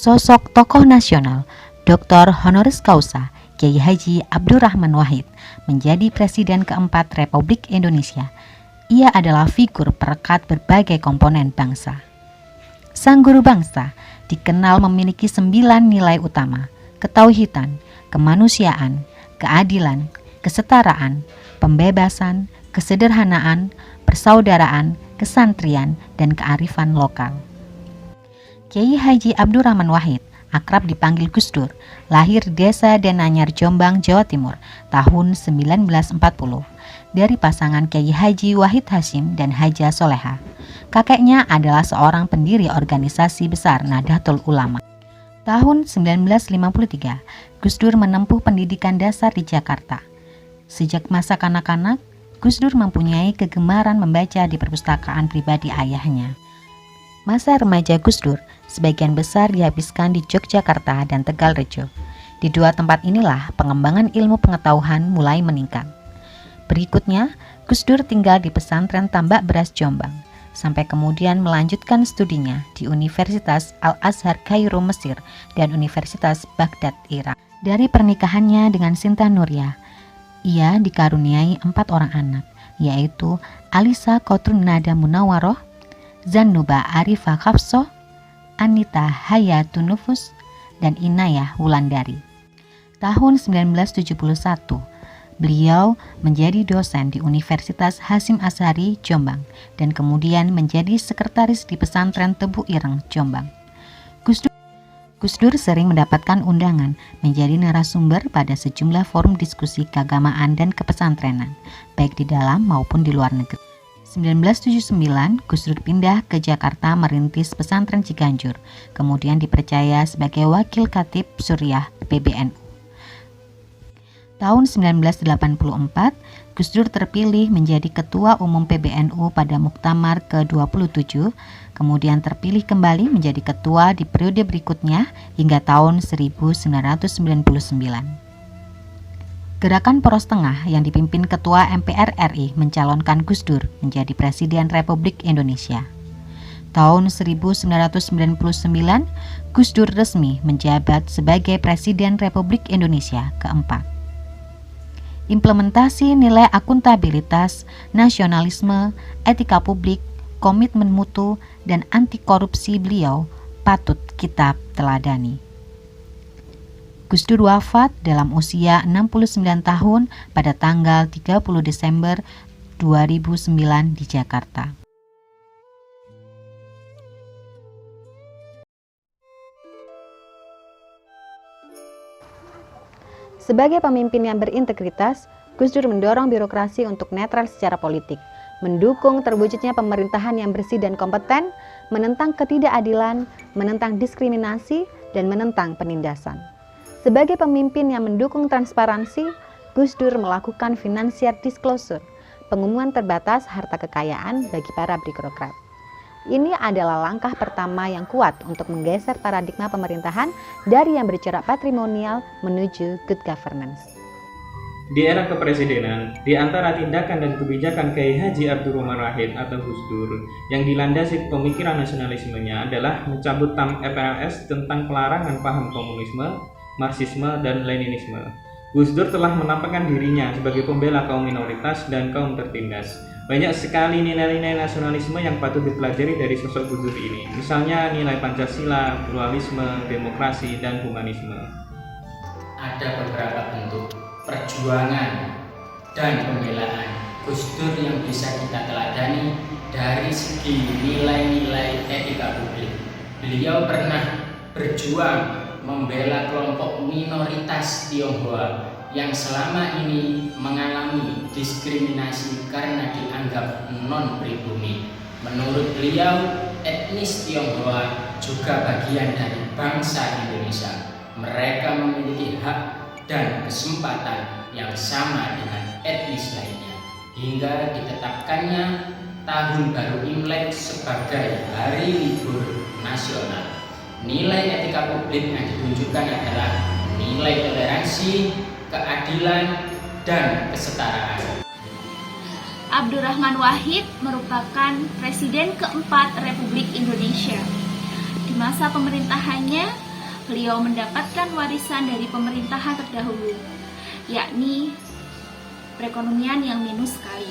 Sosok tokoh nasional, Dr. Honoris Causa Kiai Haji Abdurrahman Wahid menjadi Presiden keempat Republik Indonesia. Ia adalah figur perekat berbagai komponen bangsa. Sang guru bangsa dikenal memiliki 9 nilai utama: ketauhidan, kemanusiaan, keadilan, kesetaraan, pembebasan, kesederhanaan, persaudaraan, kesantrian, dan kearifan lokal. Kiai Haji Abdurrahman Wahid, akrab dipanggil Gus Dur, lahir Desa Denanyar, Jombang, Jawa Timur, tahun 1940, dari pasangan Kiai Haji Wahid Hasyim dan Haja Soleha. Kakeknya adalah seorang pendiri organisasi besar Nahdlatul Ulama. Tahun 1953, Gus Dur menempuh pendidikan dasar di Jakarta. Sejak masa kanak-kanak, Gus Dur mempunyai kegemaran membaca di perpustakaan pribadi ayahnya. Masa remaja Gus Dur sebagian besar dihabiskan di Yogyakarta dan Tegalrejo. Di dua tempat inilah pengembangan ilmu pengetahuan mulai meningkat. Berikutnya, Gus Dur tinggal di pesantren Tambak Beras Jombang, sampai kemudian melanjutkan studinya di Universitas Al-Azhar Kairo, Mesir, dan Universitas Baghdad, Irak. Dari pernikahannya dengan Sinta Nuria, ia dikaruniai 4 orang anak, yaitu Alisa Kotrun Nada Munawaroh, Zanuba Arifah Khafsoh, Anita Hayatun Nufus, dan Inayah Wulandari. Tahun 1971, beliau menjadi dosen di Universitas Hasyim Asy'ari Jombang dan kemudian menjadi sekretaris di pesantren Tebu Ireng, Jombang. Gus Dur sering mendapatkan undangan menjadi narasumber pada sejumlah forum diskusi keagamaan dan kepesantrenan, baik di dalam maupun di luar negeri. 1979, Gus Dur pindah ke Jakarta merintis pesantren Ciganjur, kemudian dipercaya sebagai wakil khatib Suriah PBNU. Tahun 1984, Gus Dur terpilih menjadi Ketua Umum PBNU pada Muktamar ke-27, kemudian terpilih kembali menjadi ketua di periode berikutnya hingga tahun 1999. Gerakan Poros Tengah yang dipimpin Ketua MPR RI mencalonkan Gus Dur menjadi Presiden Republik Indonesia. Tahun 1999, Gus Dur resmi menjabat sebagai Presiden Republik Indonesia keempat. Implementasi nilai akuntabilitas, nasionalisme, etika publik, komitmen mutu, dan anti korupsi beliau patut kita teladani. Gus Dur wafat dalam usia 69 tahun pada tanggal 30 Desember 2009 di Jakarta. Sebagai pemimpin yang berintegritas, Gus Dur mendorong birokrasi untuk netral secara politik, mendukung terwujudnya pemerintahan yang bersih dan kompeten, menentang ketidakadilan, menentang diskriminasi, dan menentang penindasan. Sebagai pemimpin yang mendukung transparansi, Gus Dur melakukan financial disclosure, pengumuman terbatas harta kekayaan bagi para birokrat. Ini adalah langkah pertama yang kuat untuk menggeser paradigma pemerintahan dari yang bercorak patrimonial menuju good governance. Di era kepresidenan, di antara tindakan dan kebijakan Kiai Haji Abdurrahman Wahid atau Gus Dur yang dilandasi pemikiran nasionalismenya adalah mencabut TAM-FLS tentang pelarangan paham komunisme, Marxisme, dan Leninisme. Gus Dur telah menampakkan dirinya sebagai pembela kaum minoritas dan kaum tertindas. Banyak sekali nilai-nilai nasionalisme yang patut dipelajari dari sosok Gus Dur ini, misalnya nilai Pancasila, pluralisme, demokrasi, dan humanisme. Ada beberapa bentuk perjuangan dan pembelaan Gus Dur yang bisa kita teladani dari segi nilai-nilai etika publik. Beliau pernah berjuang membela kelompok minoritas Tionghoa yang selama ini mengalami diskriminasi karena dianggap non-pribumi. Menurut beliau, etnis Tionghoa juga bagian dari bangsa Indonesia. Mereka memiliki hak dan kesempatan yang sama dengan etnis lainnya, hingga ditetapkannya Tahun Baru Imlek sebagai hari libur nasional. Nilai etika publik yang ditunjukkan adalah nilai toleransi, keadilan, dan kesetaraan. Abdurrahman Wahid merupakan Presiden keempat Republik Indonesia. Di masa pemerintahannya, beliau mendapatkan warisan dari pemerintahan terdahulu, yakni perekonomian yang minus sekali.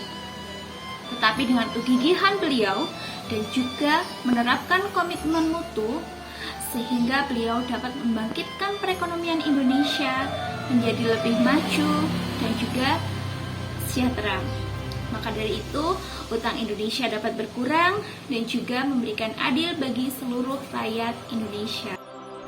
Tetapi dengan kegigihan beliau dan juga menerapkan komitmen mutu, sehingga beliau dapat membangkitkan perekonomian Indonesia menjadi lebih maju dan juga sejahtera. Maka dari itu, utang Indonesia dapat berkurang dan juga memberikan adil bagi seluruh rakyat Indonesia.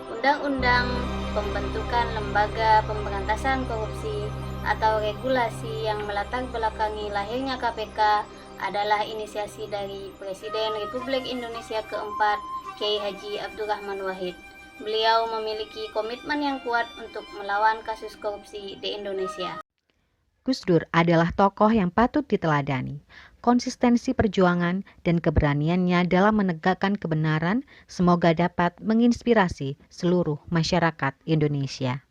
Undang-undang Pembentukan Lembaga Pemberantasan Korupsi atau regulasi yang melatar belakangi lahirnya KPK adalah inisiasi dari Presiden Republik Indonesia keempat, Kiai Haji Abdurrahman Wahid. Beliau memiliki komitmen yang kuat untuk melawan kasus korupsi di Indonesia. Gus Dur adalah tokoh yang patut diteladani. Konsistensi perjuangan dan keberaniannya dalam menegakkan kebenaran semoga dapat menginspirasi seluruh masyarakat Indonesia.